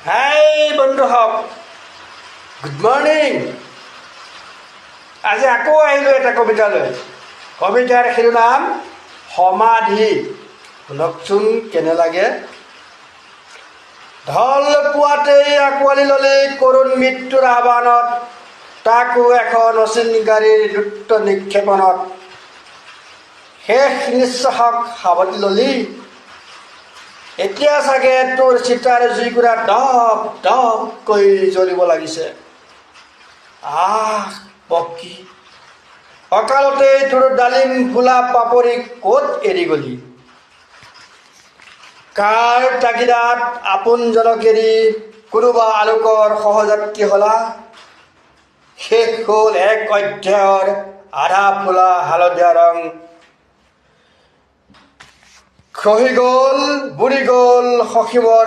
হাই বন্ধুসকল, good morning. আজি আকৌ আহিলোঁ এটা কবিতালৈ। কবিতাৰ শিৰোনাম সমাধি। শুনকচোন কেনে লাগে। ঢল পোৱাতেই আঁকোৱালি ল'লে কৰুণ মৃত্যুৰ আহ্বানত, তাকো এখন অচিন গাড়ীৰ দ্ৰুত নিক্ষেপণত। শেষ নিশ্বাসক সাৱটি ল'লি, এতিয়া চাগে তোৰ চিতাৰ জুইকুৰা দপ দপকৈ জ্বলিব লাগিছে। পক্ষী, অকালতেই তোৰ ডালিম ফুলা পাপৰি ক'ত এৰি গলি? কাৰ তাগিদাত আপোনজনক এৰি কোনোবা আলোকৰ সহযাত্ৰী হলা? শেষ হ'ল এক অধ্যায়ৰ আধা ফুলা হালধীয়া ৰং। খহি গ'ল, বুৰি গ'ল সখীবৰ